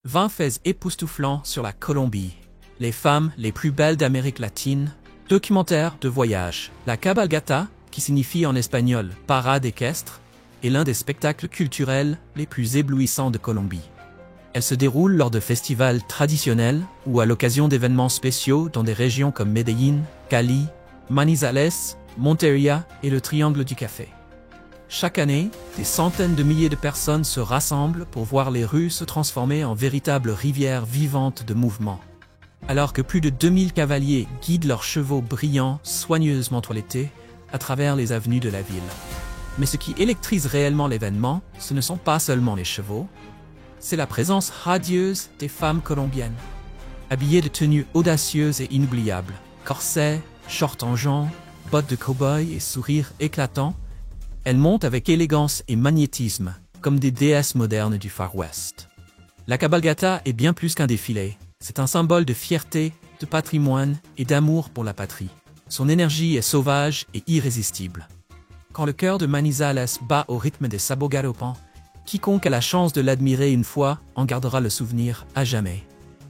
20 faits époustouflants sur la Colombie. Les femmes les plus belles d'Amérique latine. Documentaire de voyage. La cabalgata, qui signifie en espagnol parade équestre, est l'un des spectacles culturels les plus éblouissants de Colombie. Elle se déroule lors de festivals traditionnels ou à l'occasion d'événements spéciaux dans des régions comme Medellín, Cali, Manizales, Montería et le Triangle du Café. Chaque année, des centaines de milliers de personnes se rassemblent pour voir les rues se transformer en véritables rivières vivantes de mouvement. Alors que plus de 2000 cavaliers guident leurs chevaux brillants, soigneusement toilettés, à travers les avenues de la ville. Mais ce qui électrise réellement l'événement, ce ne sont pas seulement les chevaux, c'est la présence radieuse des femmes colombiennes. Habillées de tenues audacieuses et inoubliables, corsets, shorts en jonc, bottes de cow-boy et sourires éclatants, elles montent avec élégance et magnétisme, comme des déesses modernes du Far West. La cabalgata est bien plus qu'un défilé, c'est un symbole de fierté, de patrimoine et d'amour pour la patrie. Son énergie est sauvage et irrésistible. Quand le cœur de Manizales bat au rythme des sabots galopants, quiconque a la chance de l'admirer une fois en gardera le souvenir à jamais.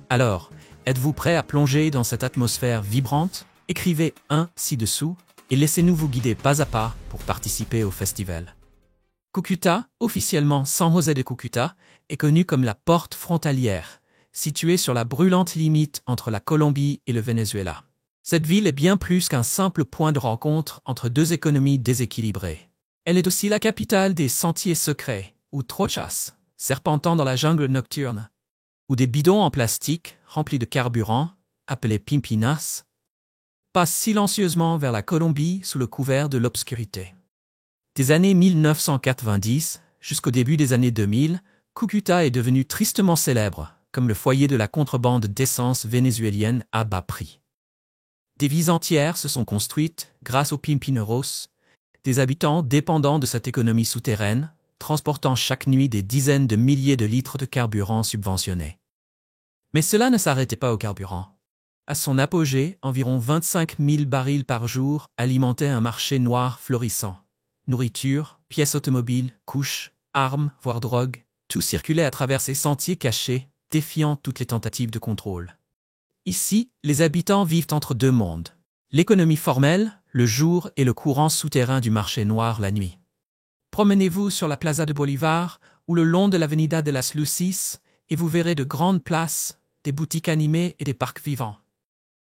Alors, êtes-vous prêt à plonger dans cette atmosphère vibrante? Écrivez 1 ci-dessous et laissez-nous vous guider pas à pas pour participer au festival. Cúcuta, officiellement San José de Cúcuta, est connue comme la porte frontalière, située sur la brûlante limite entre la Colombie et le Venezuela. Cette ville est bien plus qu'un simple point de rencontre entre deux économies déséquilibrées. Elle est aussi la capitale des sentiers secrets, ou trochas, serpentant dans la jungle nocturne, où des bidons en plastique, remplis de carburant, appelés pimpinas, passent silencieusement vers la Colombie sous le couvert de l'obscurité. Des années 1990 jusqu'au début des années 2000, Cúcuta est devenu tristement célèbre, comme le foyer de la contrebande d'essence vénézuélienne à bas prix. Des vies entières se sont construites grâce aux pimpineros, des habitants dépendants de cette économie souterraine, transportant chaque nuit des dizaines de milliers de litres de carburant subventionné. Mais cela ne s'arrêtait pas au carburant. À son apogée, environ 25 000 barils par jour alimentaient un marché noir florissant. Nourriture, pièces automobiles, couches, armes, voire drogue, tout circulait à travers ces sentiers cachés, défiant toutes les tentatives de contrôle. Ici, les habitants vivent entre deux mondes. L'économie formelle, le jour, et le courant souterrain du marché noir la nuit. Promenez-vous sur la Plaza de Bolivar ou le long de l'Avenida de las Lucis et vous verrez de grandes places, des boutiques animées et des parcs vivants.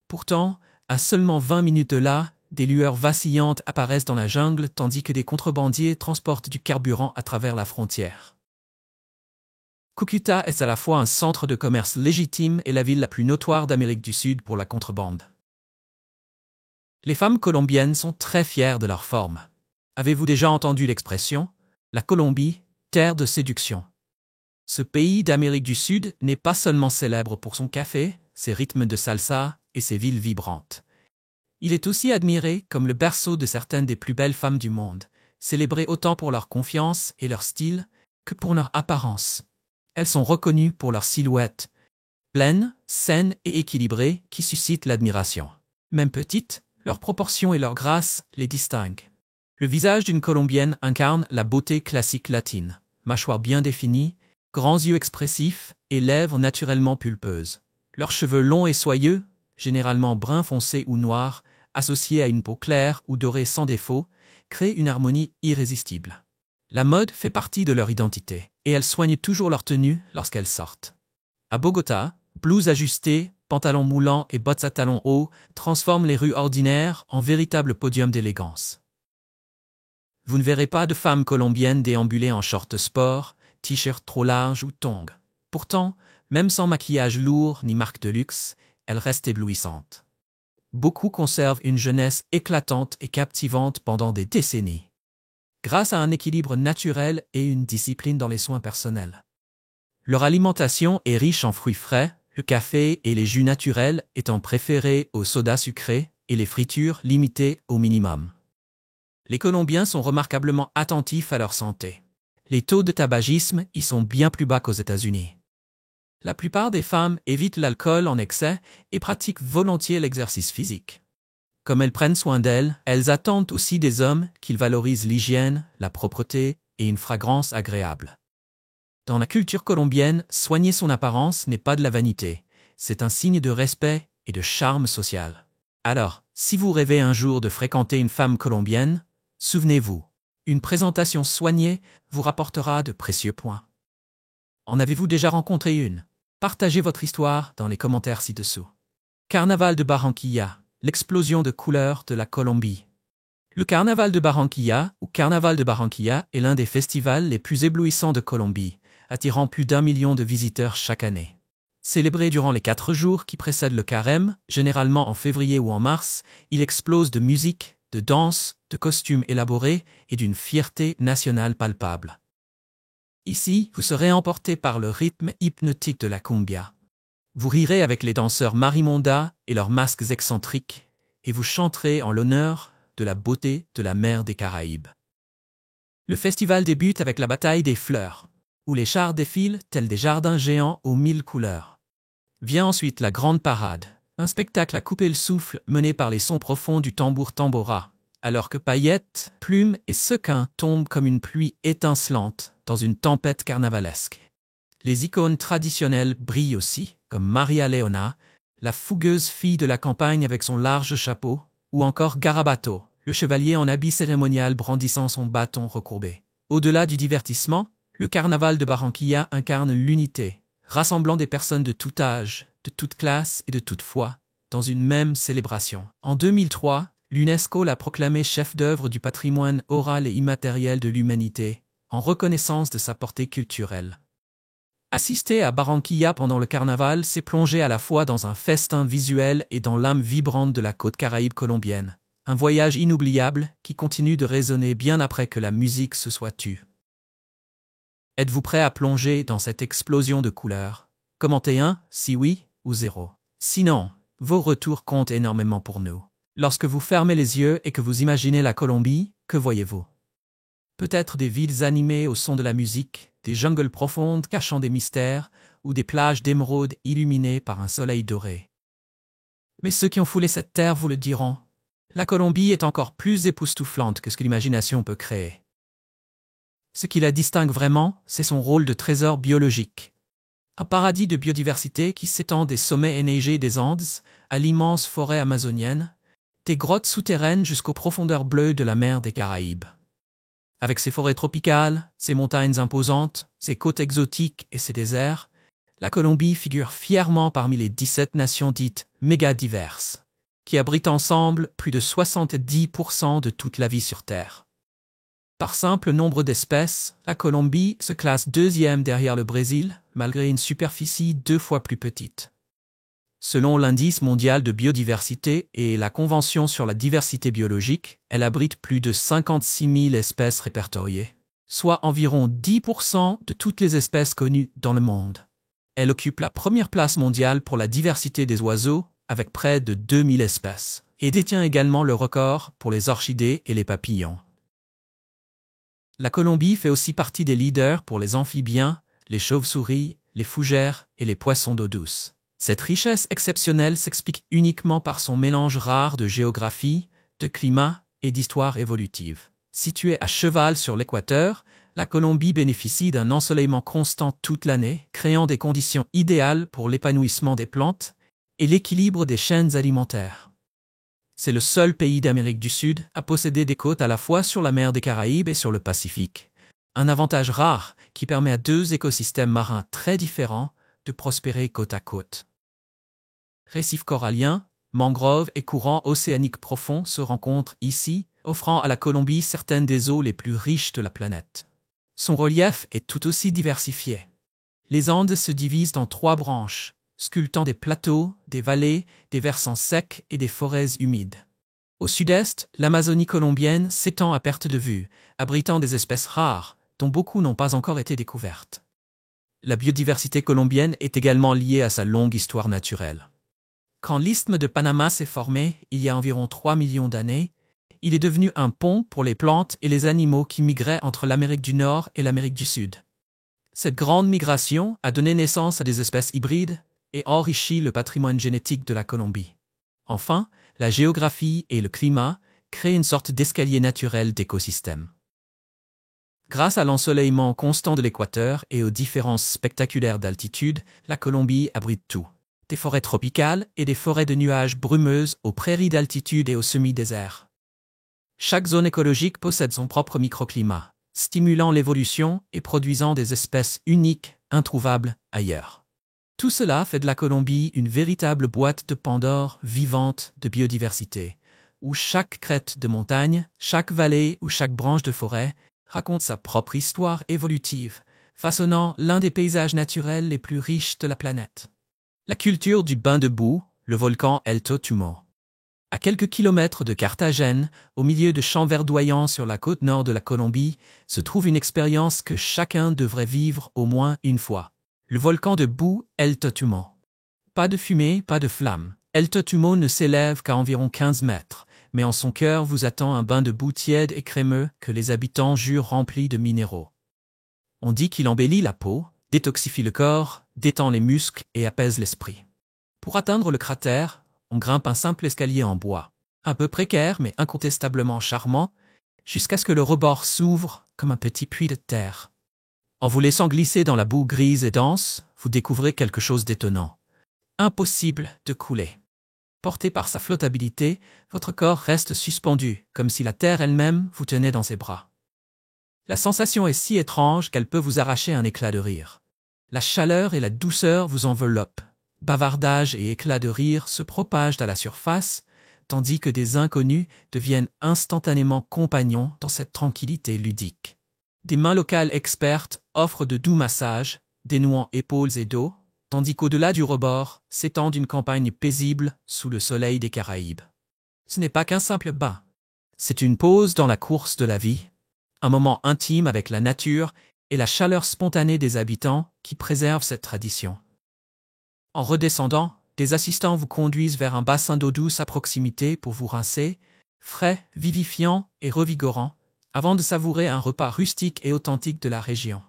Pourtant, à seulement 20 minutes de là, des lueurs vacillantes apparaissent dans la jungle tandis que des contrebandiers transportent du carburant à travers la frontière. Cúcuta est à la fois un centre de commerce légitime et la ville la plus notoire d'Amérique du Sud pour la contrebande. Les femmes colombiennes sont très fières de leur forme. Avez-vous déjà entendu l'expression « la Colombie, terre de séduction ». Ce pays d'Amérique du Sud n'est pas seulement célèbre pour son café, ses rythmes de salsa et ses villes vibrantes. Il est aussi admiré comme le berceau de certaines des plus belles femmes du monde, célébrées autant pour leur confiance et leur style que pour leur apparence. Elles sont reconnues pour leur silhouette, pleine, saine et équilibrée, qui suscite l'admiration. Même petites, leurs proportions et leur grâce les distinguent. Le visage d'une Colombienne incarne la beauté classique latine, mâchoire bien définie, grands yeux expressifs et lèvres naturellement pulpeuses. Leurs cheveux longs et soyeux, généralement brun foncé ou noir, associés à une peau claire ou dorée sans défaut, créent une harmonie irrésistible. La mode fait partie de leur identité, et elles soignent toujours leur tenue lorsqu'elles sortent. À Bogota, blouses ajustées, pantalons moulants et bottes à talons hauts transforment les rues ordinaires en véritables podiums d'élégance. Vous ne verrez pas de femmes colombiennes déambuler en short sport, t-shirt trop large ou tongs. Pourtant, même sans maquillage lourd ni marque de luxe, elles restent éblouissantes. Beaucoup conservent une jeunesse éclatante et captivante pendant des décennies, grâce à un équilibre naturel et une discipline dans les soins personnels. Leur alimentation est riche en fruits frais, le café et les jus naturels étant préférés aux sodas sucrés et les fritures limitées au minimum. Les Colombiens sont remarquablement attentifs à leur santé. Les taux de tabagisme y sont bien plus bas qu'aux États-Unis. La plupart des femmes évitent l'alcool en excès et pratiquent volontiers l'exercice physique. Comme elles prennent soin d'elles, elles attendent aussi des hommes qu'ils valorisent l'hygiène, la propreté et une fragrance agréable. Dans la culture colombienne, soigner son apparence n'est pas de la vanité, c'est un signe de respect et de charme social. Alors, si vous rêvez un jour de fréquenter une femme colombienne, souvenez-vous, une présentation soignée vous rapportera de précieux points. En avez-vous déjà rencontré une? Partagez votre histoire dans les commentaires ci-dessous. Carnaval de Barranquilla, l'explosion de couleurs de la Colombie. Le Carnaval de Barranquilla, ou Carnaval de Barranquilla, est l'un des festivals les plus éblouissants de Colombie, attirant plus d'1 million de visiteurs chaque année. Célébré durant les 4 jours qui précèdent le carême, généralement en février ou en mars, il explose de musique, de danse, de costumes élaborés et d'une fierté nationale palpable. Ici, vous serez emporté par le rythme hypnotique de la cumbia. Vous rirez avec les danseurs marimonda et leurs masques excentriques, et vous chanterez en l'honneur de la beauté de la mer des Caraïbes. Le festival débute avec la bataille des fleurs, où les chars défilent tels des jardins géants aux 1000 couleurs. Vient ensuite la grande parade, un spectacle à couper le souffle mené par les sons profonds du tambour tambora, alors que paillettes, plumes et sequins tombent comme une pluie étincelante dans une tempête carnavalesque. Les icônes traditionnelles brillent aussi, comme Maria Leona, la fougueuse fille de la campagne avec son large chapeau, ou encore Garabato, le chevalier en habit cérémonial brandissant son bâton recourbé. Au-delà du divertissement, le carnaval de Barranquilla incarne l'unité, rassemblant des personnes de tout âge, de toute classe et de toute foi, dans une même célébration. En 2003, l'UNESCO l'a proclamé chef d'œuvre du patrimoine oral et immatériel de l'humanité, en reconnaissance de sa portée culturelle. Assister à Barranquilla pendant le carnaval, c'est plonger à la fois dans un festin visuel et dans l'âme vibrante de la côte caraïbe colombienne. Un voyage inoubliable qui continue de résonner bien après que la musique se soit tue. Êtes-vous prêt à plonger dans cette explosion de couleurs? Commentez 1 si oui ou 0. Sinon, vos retours comptent énormément pour nous. Lorsque vous fermez les yeux et que vous imaginez la Colombie, que voyez-vous? Peut-être des villes animées au son de la musique, des jungles profondes cachant des mystères, ou des plages d'émeraude illuminées par un soleil doré. Mais ceux qui ont foulé cette terre vous le diront, la Colombie est encore plus époustouflante que ce que l'imagination peut créer. Ce qui la distingue vraiment, c'est son rôle de trésor biologique. Un paradis de biodiversité qui s'étend des sommets enneigés des Andes à l'immense forêt amazonienne, des grottes souterraines jusqu'aux profondeurs bleues de la mer des Caraïbes. Avec ses forêts tropicales, ses montagnes imposantes, ses côtes exotiques et ses déserts, la Colombie figure fièrement parmi les 17 nations dites méga-diverses, qui abritent ensemble plus de 70% de toute la vie sur Terre. Par simple nombre d'espèces, la Colombie se classe 2e derrière le Brésil, malgré une superficie 2 fois plus petite. Selon l'Indice mondial de biodiversité et la Convention sur la diversité biologique, elle abrite plus de 56 000 espèces répertoriées, soit environ 10% de toutes les espèces connues dans le monde. Elle occupe la première place mondiale pour la diversité des oiseaux, avec près de 2000 espèces, et détient également le record pour les orchidées et les papillons. La Colombie fait aussi partie des leaders pour les amphibiens, les chauves-souris, les fougères et les poissons d'eau douce. Cette richesse exceptionnelle s'explique uniquement par son mélange rare de géographie, de climat et d'histoire évolutive. Située à cheval sur l'équateur, la Colombie bénéficie d'un ensoleillement constant toute l'année, créant des conditions idéales pour l'épanouissement des plantes et l'équilibre des chaînes alimentaires. C'est le seul pays d'Amérique du Sud à posséder des côtes à la fois sur la mer des Caraïbes et sur le Pacifique. Un avantage rare qui permet à 2 écosystèmes marins très différents de prospérer côte à côte. Récifs coralliens, mangroves et courants océaniques profonds se rencontrent ici, offrant à la Colombie certaines des eaux les plus riches de la planète. Son relief est tout aussi diversifié. Les Andes se divisent en 3 branches, sculptant des plateaux, des vallées, des versants secs et des forêts humides. Au sud-est, l'Amazonie colombienne s'étend à perte de vue, abritant des espèces rares, dont beaucoup n'ont pas encore été découvertes. La biodiversité colombienne est également liée à sa longue histoire naturelle. Quand l'isthme de Panama s'est formé, il y a environ 3 millions d'années, il est devenu un pont pour les plantes et les animaux qui migraient entre l'Amérique du Nord et l'Amérique du Sud. Cette grande migration a donné naissance à des espèces hybrides et enrichi le patrimoine génétique de la Colombie. Enfin, la géographie et le climat créent une sorte d'escalier naturel d'écosystèmes. Grâce à l'ensoleillement constant de l'équateur et aux différences spectaculaires d'altitude, la Colombie abrite tout. Des forêts tropicales et des forêts de nuages brumeuses aux prairies d'altitude et au semi-désert. Chaque zone écologique possède son propre microclimat, stimulant l'évolution et produisant des espèces uniques, introuvables ailleurs. Tout cela fait de la Colombie une véritable boîte de Pandore vivante de biodiversité, où chaque crête de montagne, chaque vallée ou chaque branche de forêt raconte sa propre histoire évolutive, façonnant l'un des paysages naturels les plus riches de la planète. La culture du bain de boue, le volcan El Totumo. À quelques kilomètres de Carthagène, au milieu de champs verdoyants sur la côte nord de la Colombie, se trouve une expérience que chacun devrait vivre au moins une fois. Le volcan de boue El Totumo. Pas de fumée, pas de flamme. El Totumo ne s'élève qu'à environ 15 mètres, mais en son cœur vous attend un bain de boue tiède et crémeux que les habitants jurent rempli de minéraux. On dit qu'il embellit la peau, détoxifie le corps, détend les muscles et apaise l'esprit. Pour atteindre le cratère, on grimpe un simple escalier en bois, un peu précaire mais incontestablement charmant, jusqu'à ce que le rebord s'ouvre comme un petit puits de terre. En vous laissant glisser dans la boue grise et dense, vous découvrez quelque chose d'étonnant. Impossible de couler. Porté par sa flottabilité, votre corps reste suspendu, comme si la terre elle-même vous tenait dans ses bras. La sensation est si étrange qu'elle peut vous arracher un éclat de rire. La chaleur et la douceur vous enveloppent. Bavardage et éclats de rire se propagent à la surface, tandis que des inconnus deviennent instantanément compagnons dans cette tranquillité ludique. Des mains locales expertes offrent de doux massages, dénouant épaules et dos, tandis qu'au-delà du rebord s'étend une campagne paisible sous le soleil des Caraïbes. Ce n'est pas qu'un simple bain. C'est une pause dans la course de la vie, un moment intime avec la nature et la chaleur spontanée des habitants qui préservent cette tradition. En redescendant, des assistants vous conduisent vers un bassin d'eau douce à proximité pour vous rincer, frais, vivifiant et revigorant, avant de savourer un repas rustique et authentique de la région.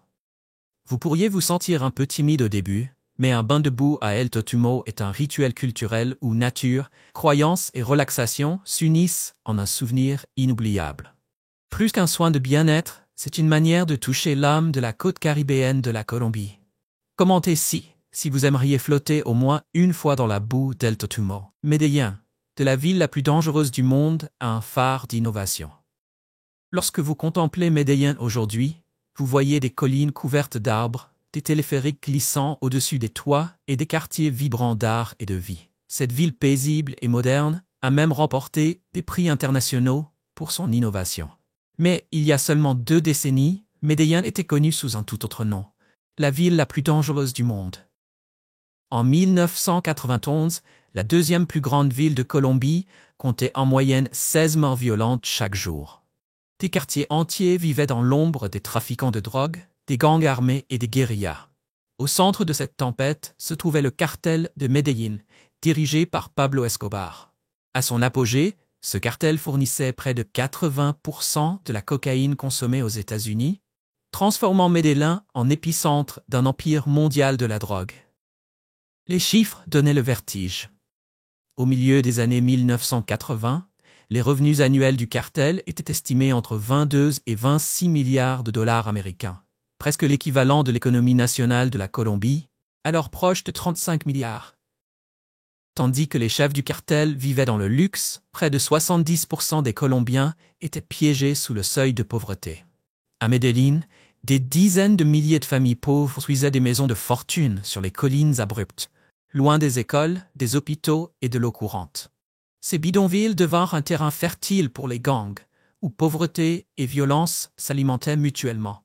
Vous pourriez vous sentir un peu timide au début, mais un bain de boue à El Totumo est un rituel culturel où nature, croyance et relaxation s'unissent en un souvenir inoubliable. Plus qu'un soin de bien-être, c'est une manière de toucher l'âme de la côte caribéenne de la Colombie. Commentez si vous aimeriez flotter au moins une fois dans la boue d'El Totumo. Medellín, de la ville la plus dangereuse du monde à un phare d'innovation. Lorsque vous contemplez Medellín aujourd'hui, vous voyez des collines couvertes d'arbres, des téléphériques glissant au-dessus des toits et des quartiers vibrants d'art et de vie. Cette ville paisible et moderne a même remporté des prix internationaux pour son innovation. Mais il y a seulement 2 décennies, Medellín était connue sous un tout autre nom, la ville la plus dangereuse du monde. En 1991, la deuxième plus grande ville de Colombie comptait en moyenne 16 morts violentes chaque jour. Des quartiers entiers vivaient dans l'ombre des trafiquants de drogue, des gangs armés et des guérillas. Au centre de cette tempête se trouvait le cartel de Medellín, dirigé par Pablo Escobar. À son apogée, ce cartel fournissait près de 80% de la cocaïne consommée aux États-Unis, transformant Medellín en épicentre d'un empire mondial de la drogue. Les chiffres donnaient le vertige. Au milieu des années 1980, les revenus annuels du cartel étaient estimés entre 22 et 26 milliards de dollars américains, presque l'équivalent de l'économie nationale de la Colombie, alors proche de 35 milliards. Tandis que les chefs du cartel vivaient dans le luxe, près de 70% des Colombiens étaient piégés sous le seuil de pauvreté. À Medellín, des dizaines de milliers de familles pauvres construisaient des maisons de fortune sur les collines abruptes, loin des écoles, des hôpitaux et de l'eau courante. Ces bidonvilles devinrent un terrain fertile pour les gangs, où pauvreté et violence s'alimentaient mutuellement.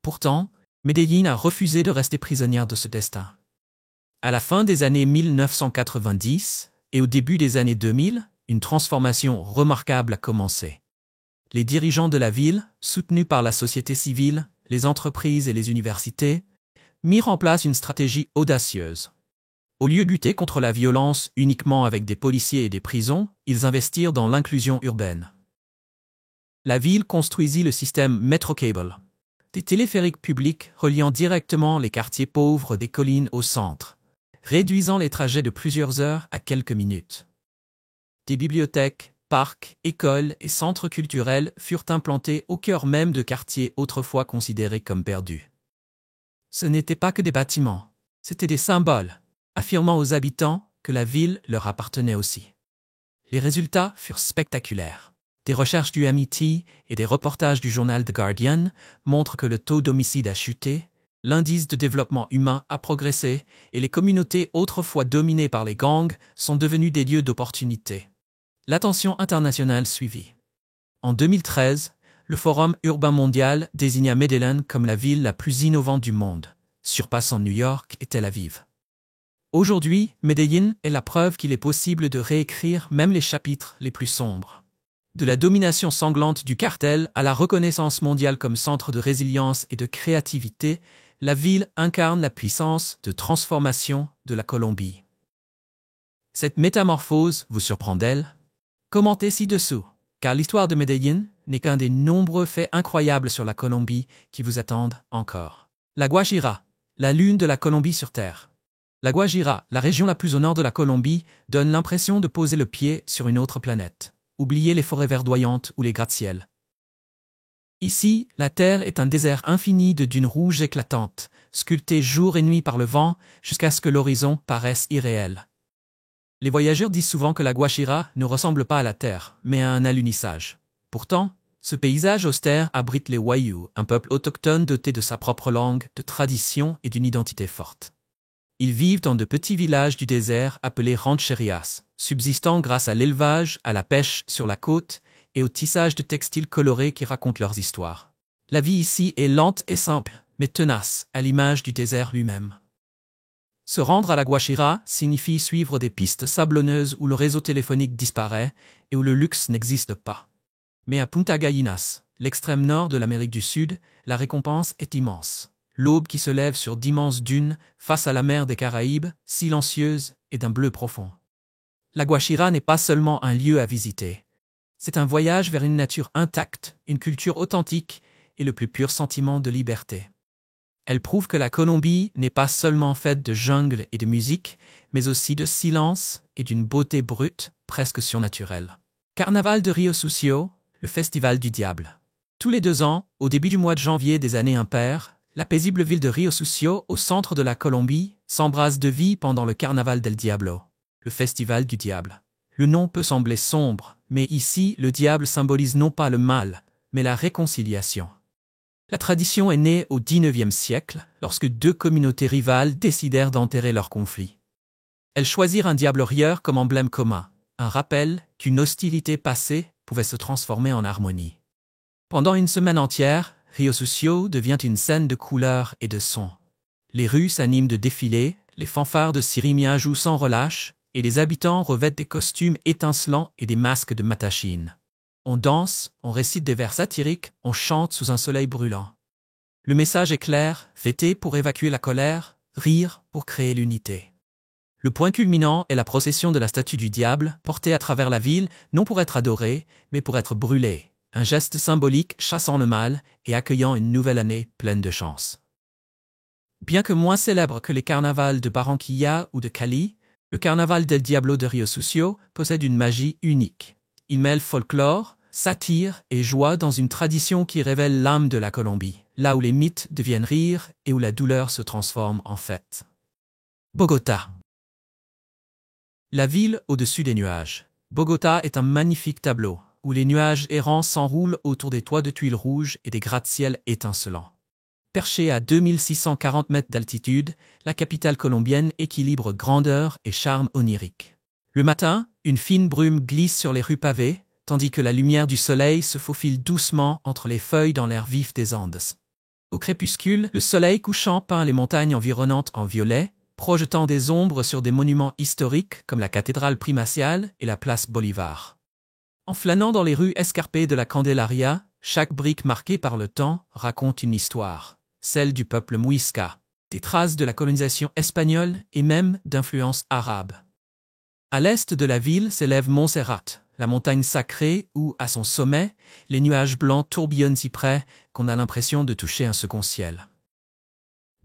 Pourtant, Medellín a refusé de rester prisonnière de ce destin. À la fin des années 1990 et au début des années 2000, une transformation remarquable a commencé. Les dirigeants de la ville, soutenus par la société civile, les entreprises et les universités, mirent en place une stratégie audacieuse. Au lieu de lutter contre la violence uniquement avec des policiers et des prisons, ils investirent dans l'inclusion urbaine. La ville construisit le système Metrocable, des téléphériques publics reliant directement les quartiers pauvres des collines au centre, réduisant les trajets de plusieurs heures à quelques minutes. Des bibliothèques, parcs, écoles et centres culturels furent implantés au cœur même de quartiers autrefois considérés comme perdus. Ce n'étaient pas que des bâtiments, c'étaient des symboles, affirmant aux habitants que la ville leur appartenait aussi. Les résultats furent spectaculaires. Des recherches du MIT et des reportages du journal The Guardian montrent que le taux d'homicide a chuté, l'indice de développement humain a progressé et les communautés autrefois dominées par les gangs sont devenues des lieux d'opportunité. L'attention internationale suivit. En 2013, le Forum urbain mondial désigna Medellín comme la ville la plus innovante du monde, surpassant New York et Tel Aviv. Aujourd'hui, Medellín est la preuve qu'il est possible de réécrire même les chapitres les plus sombres. De la domination sanglante du cartel à la reconnaissance mondiale comme centre de résilience et de créativité, la ville incarne la puissance de transformation de la Colombie. Cette métamorphose vous surprend-elle? Commentez ci-dessous, car l'histoire de Medellín n'est qu'un des nombreux faits incroyables sur la Colombie qui vous attendent encore. La Guajira, la lune de la Colombie sur Terre. La Guajira, la région la plus au nord de la Colombie, donne l'impression de poser le pied sur une autre planète. Oubliez les forêts verdoyantes ou les gratte-ciels. Ici, la terre est un désert infini de dunes rouges éclatantes, sculptées jour et nuit par le vent, jusqu'à ce que l'horizon paraisse irréel. Les voyageurs disent souvent que la Guajira ne ressemble pas à la terre, mais à un alunissage. Pourtant, ce paysage austère abrite les Wayuu, un peuple autochtone doté de sa propre langue, de traditions et d'une identité forte. Ils vivent dans de petits villages du désert appelés rancherias, subsistant grâce à l'élevage, à la pêche sur la côte et au tissage de textiles colorés qui racontent leurs histoires. La vie ici est lente et simple, mais tenace, à l'image du désert lui-même. Se rendre à la Guajira signifie suivre des pistes sablonneuses où le réseau téléphonique disparaît et où le luxe n'existe pas. Mais à Punta Gallinas, l'extrême nord de l'Amérique du Sud, la récompense est immense. L'aube qui se lève sur d'immenses dunes face à la mer des Caraïbes, silencieuse et d'un bleu profond. La Guajira n'est pas seulement un lieu à visiter. C'est un voyage vers une nature intacte, une culture authentique et le plus pur sentiment de liberté. Elle prouve que la Colombie n'est pas seulement faite de jungle et de musique, mais aussi de silence et d'une beauté brute, presque surnaturelle. Carnaval de Rio Sucio, le festival du diable. Tous les 2 ans, au début du mois de janvier des années impaires, la paisible ville de Rio Sucio, au centre de la Colombie, s'embrase de vie pendant le Carnaval del Diablo, le festival du diable. Le nom peut sembler sombre, mais ici, le diable symbolise non pas le mal, mais la réconciliation. La tradition est née au XIXe siècle, lorsque 2 communautés rivales décidèrent d'enterrer leur conflit. Elles choisirent un diable rieur comme emblème commun, un rappel qu'une hostilité passée pouvait se transformer en harmonie. Pendant une semaine entière, Rio Sucio devient une scène de couleurs et de sons. Les rues s'animent de défilés, les fanfares de Sirimia jouent sans relâche, et les habitants revêtent des costumes étincelants et des masques de matachine. On danse, on récite des vers satiriques, on chante sous un soleil brûlant. Le message est clair, fêter pour évacuer la colère, rire pour créer l'unité. Le point culminant est la procession de la statue du diable, portée à travers la ville, non pour être adorée, mais pour être brûlée. Un geste symbolique chassant le mal et accueillant une nouvelle année pleine de chance. Bien que moins célèbre que les carnavals de Barranquilla ou de Cali, le carnaval del Diablo de Rio Sucio possède une magie unique. Il mêle folklore, satire et joie dans une tradition qui révèle l'âme de la Colombie, là où les mythes deviennent rire et où la douleur se transforme en fête. Bogota. La ville au-dessus des nuages. Bogota est un magnifique tableau, où les nuages errants s'enroulent autour des toits de tuiles rouges et des gratte-ciels étincelants. Perchée à 2640 mètres d'altitude, la capitale colombienne équilibre grandeur et charme onirique. Le matin, une fine brume glisse sur les rues pavées, tandis que la lumière du soleil se faufile doucement entre les feuilles dans l'air vif des Andes. Au crépuscule, le soleil couchant peint les montagnes environnantes en violet, projetant des ombres sur des monuments historiques comme la cathédrale primatiale et la place Bolivar. En flânant dans les rues escarpées de la Candelaria, chaque brique marquée par le temps raconte une histoire, celle du peuple Muisca, des traces de la colonisation espagnole et même d'influence arabe. À l'est de la ville s'élève Montserrat, la montagne sacrée où, à son sommet, les nuages blancs tourbillonnent si près qu'on a l'impression de toucher un second ciel.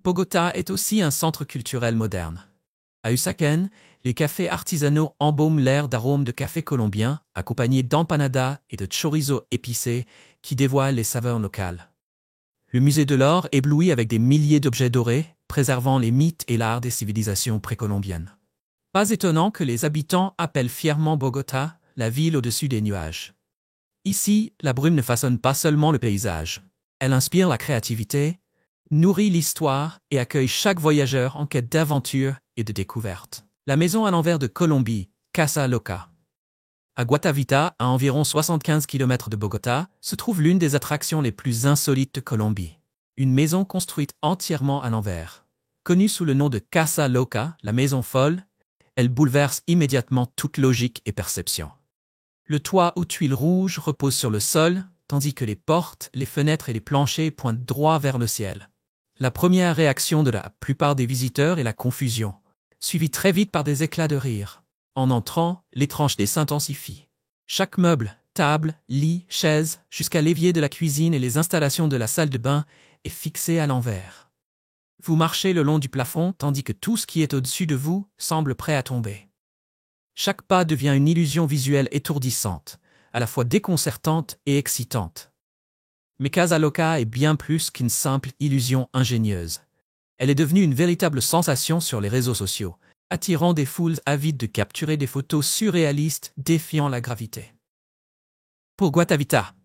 Bogota est aussi un centre culturel moderne. À Usaquén, les cafés artisanaux embaument l'air d'arômes de café colombien, accompagnés d'empanadas et de chorizo épicé qui dévoilent les saveurs locales. Le musée de l'or éblouit avec des milliers d'objets dorés, préservant les mythes et l'art des civilisations précolombiennes. Pas étonnant que les habitants appellent fièrement Bogota la ville au-dessus des nuages. Ici, la brume ne façonne pas seulement le paysage. Elle inspire la créativité, nourrit l'histoire et accueille chaque voyageur en quête d'aventure et de découverte. La maison à l'envers de Colombie, Casa Loca. À Guatavita, à environ 75 km de Bogota, se trouve l'une des attractions les plus insolites de Colombie. Une maison construite entièrement à l'envers. Connue sous le nom de Casa Loca, la maison folle, elle bouleverse immédiatement toute logique et perception. Le toit aux tuiles rouges repose sur le sol, tandis que les portes, les fenêtres et les planchers pointent droit vers le ciel. La première réaction de la plupart des visiteurs est la confusion, suivie très vite par des éclats de rire. En entrant, l'étrangeté s'intensifie. Chaque meuble, table, lit, chaise, jusqu'à l'évier de la cuisine et les installations de la salle de bain est fixé à l'envers. Vous marchez le long du plafond tandis que tout ce qui est au-dessus de vous semble prêt à tomber. Chaque pas devient une illusion visuelle étourdissante, à la fois déconcertante et excitante. Mais Casa Loca est bien plus qu'une simple illusion ingénieuse. Elle est devenue une véritable sensation sur les réseaux sociaux, attirant des foules avides de capturer des photos surréalistes défiant la gravité. Pour Guatavita,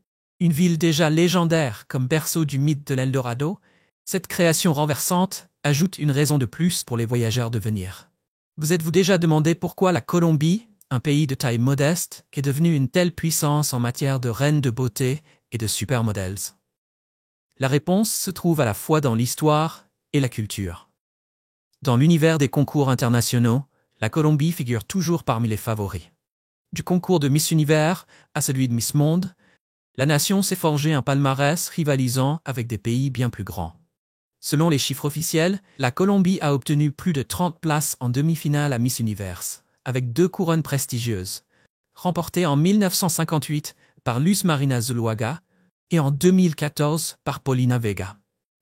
une ville déjà légendaire comme berceau du mythe de l'Eldorado, cette création renversante ajoute une raison de plus pour les voyageurs de venir. Vous êtes-vous déjà demandé pourquoi la Colombie, un pays de taille modeste, est devenue une telle puissance en matière de reine de beauté et de supermodels? La réponse se trouve à la fois dans l'histoire et la culture. Dans l'univers des concours internationaux, la Colombie figure toujours parmi les favoris. Du concours de Miss Univers à celui de Miss Monde, la nation s'est forgé un palmarès rivalisant avec des pays bien plus grands. Selon les chiffres officiels, la Colombie a obtenu plus de 30 places en demi-finale à Miss Univers, avec 2 couronnes prestigieuses, remportées en 1958 par Luz Marina Zuluaga et en 2014 par Paulina Vega.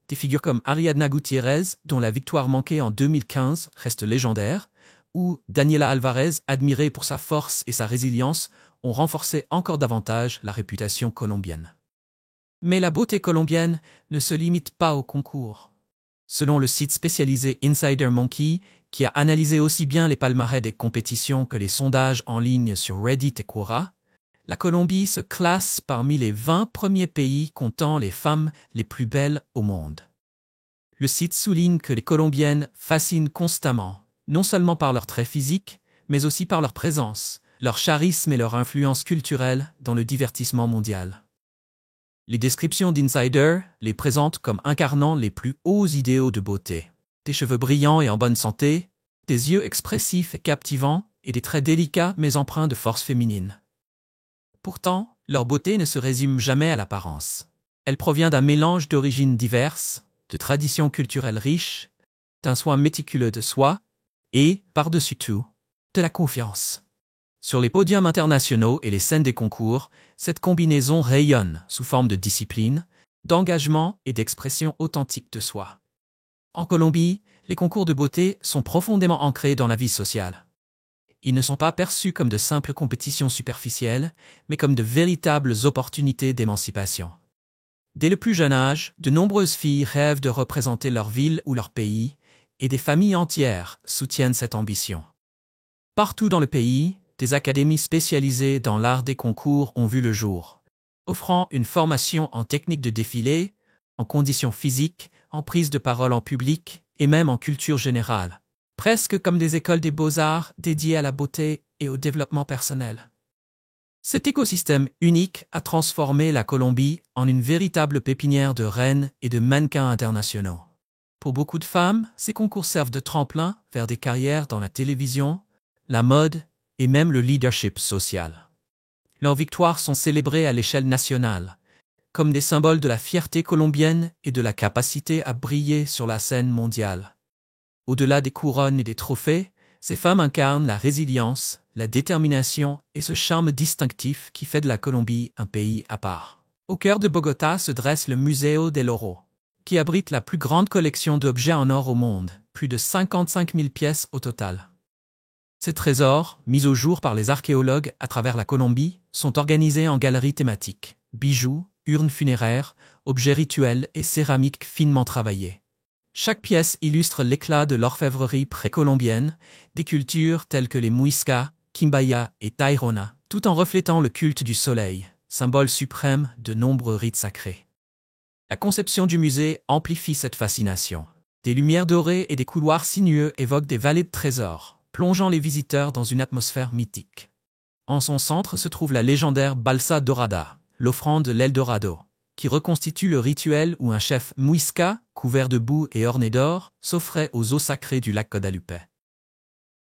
Des figures comme Ariadna Gutiérrez, dont la victoire manquée en 2015 reste légendaire, ou Daniela Alvarez, admirée pour sa force et sa résilience, ont renforcé encore davantage la réputation colombienne. Mais la beauté colombienne ne se limite pas au concours. Selon le site spécialisé Insider Monkey, qui a analysé aussi bien les palmarès des compétitions que les sondages en ligne sur Reddit et Quora, la Colombie se classe parmi les 20 premiers pays comptant les femmes les plus belles au monde. Le site souligne que les Colombiennes fascinent constamment, non seulement par leur trait physique, mais aussi par leur présence, leur charisme et leur influence culturelle dans le divertissement mondial. Les descriptions d'Insider les présentent comme incarnant les plus hauts idéaux de beauté. Des cheveux brillants et en bonne santé, des yeux expressifs et captivants, et des traits délicats mais empreints de force féminine. Pourtant, leur beauté ne se résume jamais à l'apparence. Elle provient d'un mélange d'origines diverses, de traditions culturelles riches, d'un soin méticuleux de soi, et, par-dessus tout, de la confiance. Sur les podiums internationaux et les scènes des concours, cette combinaison rayonne sous forme de discipline, d'engagement et d'expression authentique de soi. En Colombie, les concours de beauté sont profondément ancrés dans la vie sociale. Ils ne sont pas perçus comme de simples compétitions superficielles, mais comme de véritables opportunités d'émancipation. Dès le plus jeune âge, de nombreuses filles rêvent de représenter leur ville ou leur pays, et des familles entières soutiennent cette ambition. Partout dans le pays, des académies spécialisées dans l'art des concours ont vu le jour, offrant une formation en technique de défilé, en conditions physiques, en prise de parole en public et même en culture générale, presque comme des écoles des beaux-arts dédiées à la beauté et au développement personnel. Cet écosystème unique a transformé la Colombie en une véritable pépinière de reines et de mannequins internationaux. Pour beaucoup de femmes, ces concours servent de tremplin vers des carrières dans la télévision, la mode et même le leadership social. Leurs victoires sont célébrées à l'échelle nationale, comme des symboles de la fierté colombienne et de la capacité à briller sur la scène mondiale. Au-delà des couronnes et des trophées, ces femmes incarnent la résilience, la détermination et ce charme distinctif qui fait de la Colombie un pays à part. Au cœur de Bogota se dresse le Museo del Oro, qui abrite la plus grande collection d'objets en or au monde, plus de 55 000 pièces au total. Ces trésors, mis au jour par les archéologues à travers la Colombie, sont organisés en galeries thématiques, bijoux, urnes funéraires, objets rituels et céramiques finement travaillées. Chaque pièce illustre l'éclat de l'orfèvrerie précolombienne, des cultures telles que les Muiscas, Quimbaya et Tairona, tout en reflétant le culte du soleil, symbole suprême de nombreux rites sacrés. La conception du musée amplifie cette fascination. Des lumières dorées et des couloirs sinueux évoquent des vallées de trésors, plongeant les visiteurs dans une atmosphère mythique. En son centre se trouve la légendaire Balsa Dorada, l'offrande de l'Eldorado, qui reconstitue le rituel où un chef Muisca, couvert de boue et orné d'or, s'offrait aux eaux sacrées du lac Guadalupe.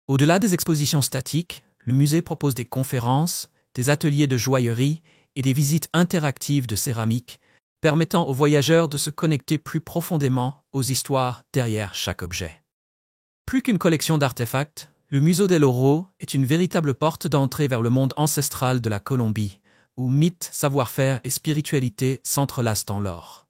Au-delà des expositions statiques, le musée propose des conférences, des ateliers de joaillerie et des visites interactives de céramique, permettant aux voyageurs de se connecter plus profondément aux histoires derrière chaque objet. Plus qu'une collection d'artefacts, le Museo del Oro est une véritable porte d'entrée vers le monde ancestral de la Colombie, où mythes, savoir-faire et spiritualité s'entrelacent dans l'or.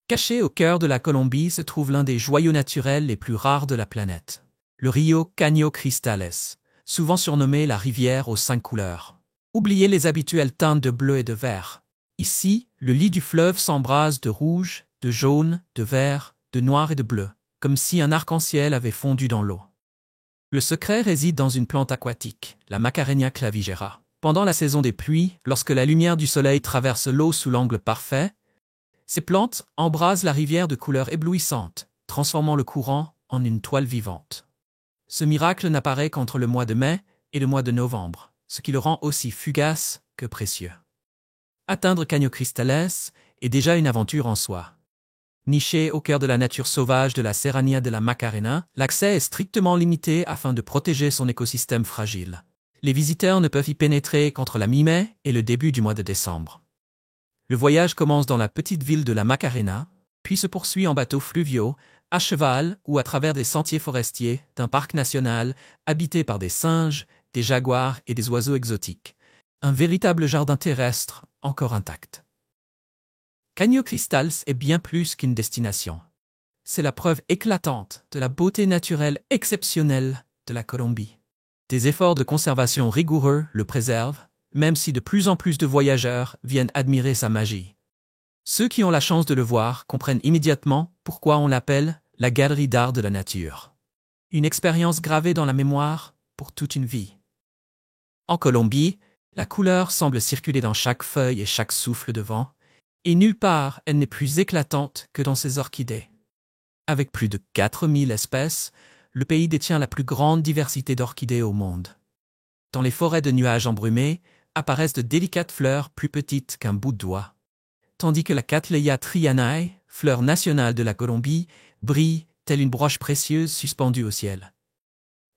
Caché au cœur de la Colombie se trouve l'un des joyaux naturels les plus rares de la planète, le Río Caño Cristales, souvent surnommé la rivière aux 5 couleurs. Oubliez les habituelles teintes de bleu et de vert. Ici, le lit du fleuve s'embrase de rouge, de jaune, de vert, de noir et de bleu, comme si un arc-en-ciel avait fondu dans l'eau. Le secret réside dans une plante aquatique, la Macarenia clavigera. Pendant la saison des pluies, lorsque la lumière du soleil traverse l'eau sous l'angle parfait, ces plantes embrasent la rivière de couleurs éblouissantes, transformant le courant en une toile vivante. Ce miracle n'apparaît qu'entre le mois de mai et le mois de novembre, ce qui le rend aussi fugace que précieux. Atteindre Caño Cristales est déjà une aventure en soi. Niché au cœur de la nature sauvage de la Serranía de la Macarena, l'accès est strictement limité afin de protéger son écosystème fragile. Les visiteurs ne peuvent y pénétrer qu'entre la mi-mai et le début du mois de décembre. Le voyage commence dans la petite ville de la Macarena, puis se poursuit en bateaux fluviaux, à cheval ou à travers des sentiers forestiers d'un parc national habité par des singes, des jaguars et des oiseaux exotiques. Un véritable jardin terrestre encore intact. Caño Cristales est bien plus qu'une destination. C'est la preuve éclatante de la beauté naturelle exceptionnelle de la Colombie. Des efforts de conservation rigoureux le préservent, même si de plus en plus de voyageurs viennent admirer sa magie. Ceux qui ont la chance de le voir comprennent immédiatement pourquoi on l'appelle la galerie d'art de la nature. Une expérience gravée dans la mémoire pour toute une vie. En Colombie, la couleur semble circuler dans chaque feuille et chaque souffle de vent, et nulle part elle n'est plus éclatante que dans ses orchidées. Avec plus de 4000 espèces, le pays détient la plus grande diversité d'orchidées au monde. Dans les forêts de nuages embrumés, apparaissent de délicates fleurs plus petites qu'un bout de doigt. Tandis que la Cattleya trianae, fleur nationale de la Colombie, brille telle une broche précieuse suspendue au ciel.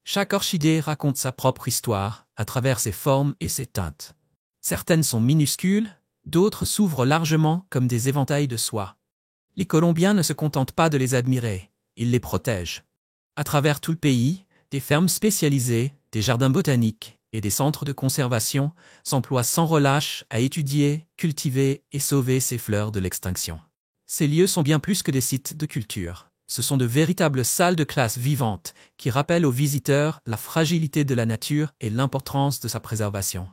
Chaque orchidée raconte sa propre histoire à travers ses formes et ses teintes. Certaines sont minuscules, d'autres s'ouvrent largement comme des éventails de soie. Les Colombiens ne se contentent pas de les admirer, ils les protègent. À travers tout le pays, des fermes spécialisées, des jardins botaniques et des centres de conservation s'emploient sans relâche à étudier, cultiver et sauver ces fleurs de l'extinction. Ces lieux sont bien plus que des sites de culture. Ce sont de véritables salles de classe vivantes qui rappellent aux visiteurs la fragilité de la nature et l'importance de sa préservation.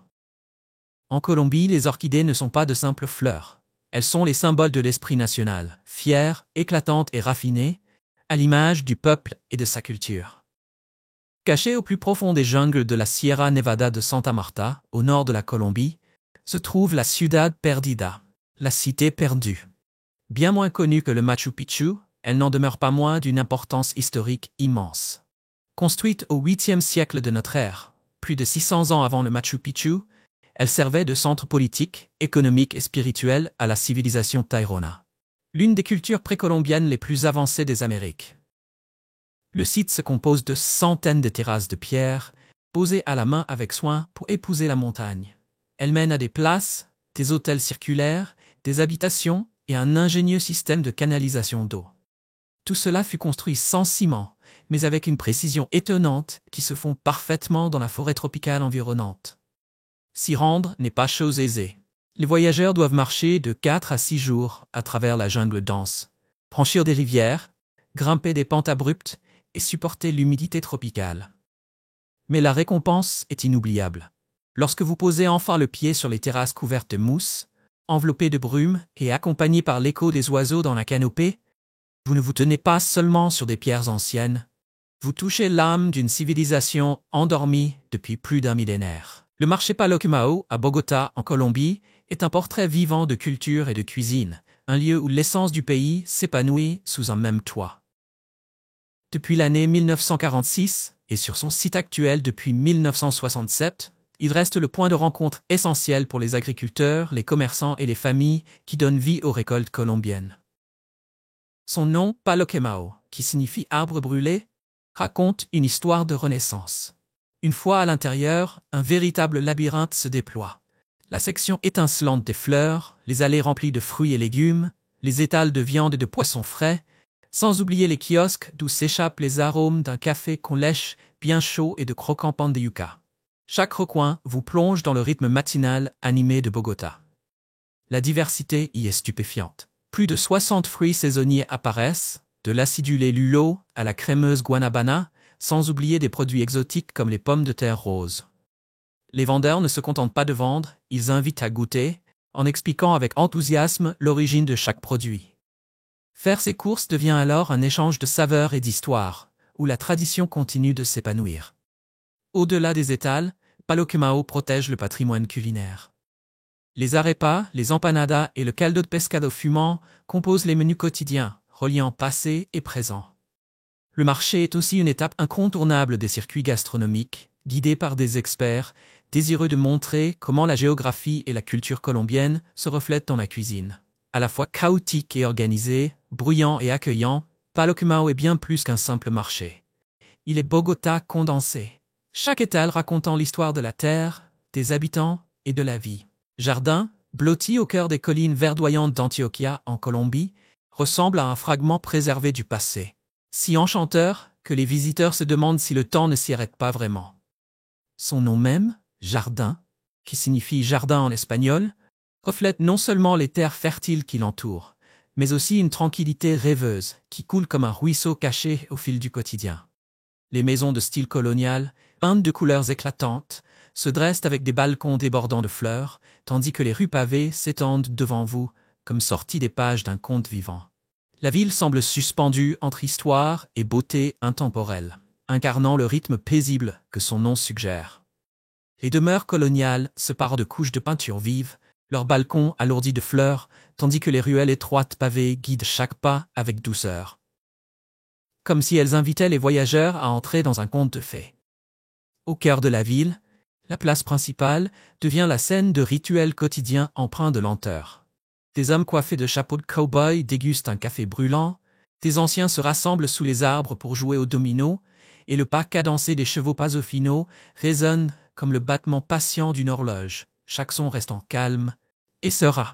En Colombie, les orchidées ne sont pas de simples fleurs. Elles sont les symboles de l'esprit national, fières, éclatantes et raffinées, à l'image du peuple et de sa culture. Cachée au plus profond des jungles de la Sierra Nevada de Santa Marta, au nord de la Colombie, se trouve la Ciudad Perdida, la cité perdue. Bien moins connue que le Machu Picchu, elle n'en demeure pas moins d'une importance historique immense. Construite au 8e siècle de notre ère, plus de 600 ans avant le Machu Picchu, elle servait de centre politique, économique et spirituel à la civilisation Tairona, l'une des cultures précolombiennes les plus avancées des Amériques. Le site se compose de centaines de terrasses de pierre, posées à la main avec soin pour épouser la montagne. Elle mène à des places, des hôtels circulaires, des habitations et un ingénieux système de canalisation d'eau. Tout cela fut construit sans ciment, mais avec une précision étonnante qui se fond parfaitement dans la forêt tropicale environnante. S'y rendre n'est pas chose aisée. Les voyageurs doivent marcher de 4 à 6 jours à travers la jungle dense, franchir des rivières, grimper des pentes abruptes et supporter l'humidité tropicale. Mais la récompense est inoubliable. Lorsque vous posez enfin le pied sur les terrasses couvertes de mousse, enveloppées de brume et accompagnées par l'écho des oiseaux dans la canopée, vous ne vous tenez pas seulement sur des pierres anciennes, vous touchez l'âme d'une civilisation endormie depuis plus d'un millénaire. Le marché Paloquemao, à Bogota, en Colombie, est un portrait vivant de culture et de cuisine, un lieu où l'essence du pays s'épanouit sous un même toit. Depuis l'année 1946, et sur son site actuel depuis 1967, il reste le point de rencontre essentiel pour les agriculteurs, les commerçants et les familles qui donnent vie aux récoltes colombiennes. Son nom, Paloquemao, qui signifie arbre brûlé, raconte une histoire de renaissance. Une fois à l'intérieur, un véritable labyrinthe se déploie. La section étincelante des fleurs, les allées remplies de fruits et légumes, les étals de viande et de poissons frais, sans oublier les kiosques d'où s'échappent les arômes d'un café qu'on lèche bien chaud et de croquants pan de yucca. Chaque recoin vous plonge dans le rythme matinal animé de Bogota. La diversité y est stupéfiante. Plus de 60 fruits saisonniers apparaissent, de l'acidulé lulo à la crémeuse guanabana, sans oublier des produits exotiques comme les pommes de terre roses. Les vendeurs ne se contentent pas de vendre, ils invitent à goûter, en expliquant avec enthousiasme l'origine de chaque produit. Faire ses courses devient alors un échange de saveurs et d'histoires, où la tradition continue de s'épanouir. Au-delà des étals, Paloquemao protège le patrimoine culinaire. Les arepas, les empanadas et le caldo de pescado fumant composent les menus quotidiens, reliant passé et présent. Le marché est aussi une étape incontournable des circuits gastronomiques, guidés par des experts, désireux de montrer comment la géographie et la culture colombienne se reflètent dans la cuisine. À la fois chaotique et organisé, bruyant et accueillant, Paloquemao est bien plus qu'un simple marché. Il est Bogota condensé. Chaque étal racontant l'histoire de la terre, des habitants et de la vie. Jardin, blotti au cœur des collines verdoyantes d'Antioquia en Colombie, ressemble à un fragment préservé du passé. Si enchanteur que les visiteurs se demandent si le temps ne s'y arrête pas vraiment. Son nom même, Jardin, qui signifie jardin en espagnol, reflète non seulement les terres fertiles qui l'entourent, mais aussi une tranquillité rêveuse qui coule comme un ruisseau caché au fil du quotidien. Les maisons de style colonial, peintes de couleurs éclatantes, se dressent avec des balcons débordant de fleurs, tandis que les rues pavées s'étendent devant vous, comme sorties des pages d'un conte vivant. La ville semble suspendue entre histoire et beauté intemporelle, incarnant le rythme paisible que son nom suggère. Les demeures coloniales se parent de couches de peinture vive, leurs balcons alourdis de fleurs, tandis que les ruelles étroites pavées guident chaque pas avec douceur. Comme si elles invitaient les voyageurs à entrer dans un conte de fées. Au cœur de la ville, la place principale devient la scène de rituels quotidiens empreints de lenteur. Des hommes coiffés de chapeaux de cow-boy dégustent un café brûlant, des anciens se rassemblent sous les arbres pour jouer au domino, et le pas cadencé des chevaux pasofinaux résonne comme le battement patient d'une horloge, chaque son restant calme et serein.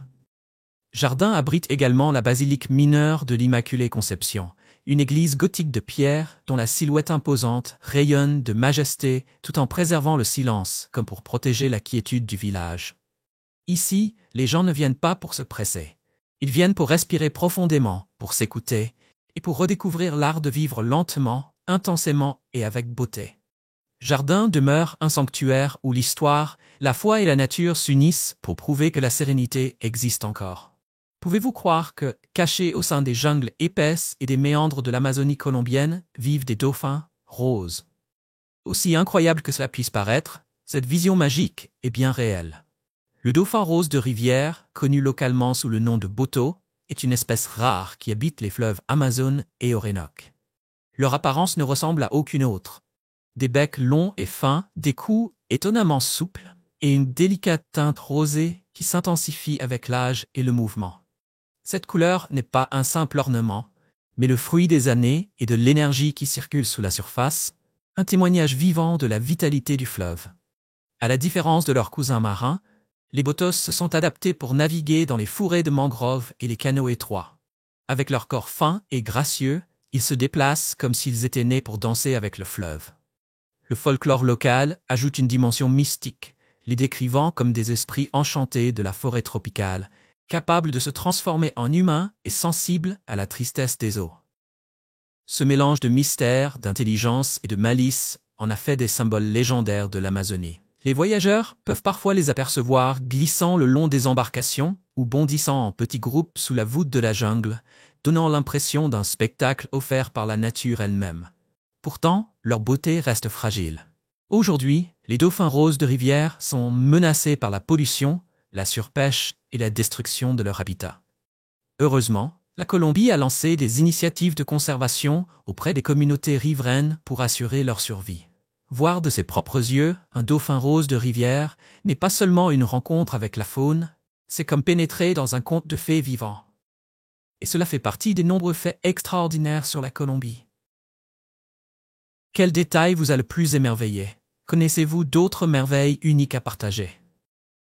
Jardin abrite également la basilique mineure de l'Immaculée Conception, une église gothique de pierre dont la silhouette imposante rayonne de majesté tout en préservant le silence comme pour protéger la quiétude du village. Ici, les gens ne viennent pas pour se presser. Ils viennent pour respirer profondément, pour s'écouter et pour redécouvrir l'art de vivre lentement, intensément et avec beauté. Jardin demeure un sanctuaire où l'histoire, la foi et la nature s'unissent pour prouver que la sérénité existe encore. Pouvez-vous croire que, cachés au sein des jungles épaisses et des méandres de l'Amazonie colombienne, vivent des dauphins roses? Aussi incroyable que cela puisse paraître, cette vision magique est bien réelle. Le dauphin rose de rivière, connu localement sous le nom de boto, est une espèce rare qui habite les fleuves Amazone et Orénoque. Leur apparence ne ressemble à aucune autre. Des becs longs et fins, des coups étonnamment souples, et une délicate teinte rosée qui s'intensifie avec l'âge et le mouvement. Cette couleur n'est pas un simple ornement, mais le fruit des années et de l'énergie qui circule sous la surface, un témoignage vivant de la vitalité du fleuve. À la différence de leurs cousins marins, les botos se sont adaptés pour naviguer dans les fourrés de mangroves et les canaux étroits. Avec leur corps fin et gracieux, ils se déplacent comme s'ils étaient nés pour danser avec le fleuve. Le folklore local ajoute une dimension mystique, les décrivant comme des esprits enchantés de la forêt tropicale, capables de se transformer en humains et sensibles à la tristesse des eaux. Ce mélange de mystère, d'intelligence et de malice en a fait des symboles légendaires de l'Amazonie. Les voyageurs peuvent parfois les apercevoir glissant le long des embarcations ou bondissant en petits groupes sous la voûte de la jungle, donnant l'impression d'un spectacle offert par la nature elle-même. Pourtant, leur beauté reste fragile. Aujourd'hui, les dauphins roses de rivière sont menacés par la pollution, la surpêche et la destruction de leur habitat. Heureusement, la Colombie a lancé des initiatives de conservation auprès des communautés riveraines pour assurer leur survie. Voir de ses propres yeux un dauphin rose de rivière n'est pas seulement une rencontre avec la faune, c'est comme pénétrer dans un conte de fées vivant. Et cela fait partie des nombreux faits extraordinaires sur la Colombie. Quel détail vous a le plus émerveillé? Connaissez-vous d'autres merveilles uniques à partager?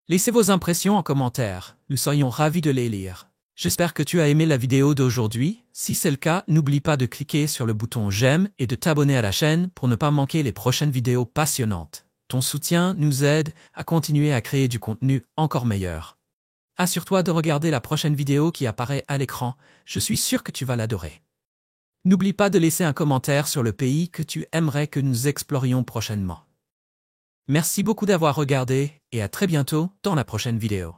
Laissez vos impressions en commentaire, nous serions ravis de les lire. J'espère que tu as aimé la vidéo d'aujourd'hui. Si c'est le cas, n'oublie pas de cliquer sur le bouton j'aime et de t'abonner à la chaîne pour ne pas manquer les prochaines vidéos passionnantes. Ton soutien nous aide à continuer à créer du contenu encore meilleur. Assure-toi de regarder la prochaine vidéo qui apparaît à l'écran, je suis sûr que tu vas l'adorer. N'oublie pas de laisser un commentaire sur le pays que tu aimerais que nous explorions prochainement. Merci beaucoup d'avoir regardé et à très bientôt dans la prochaine vidéo.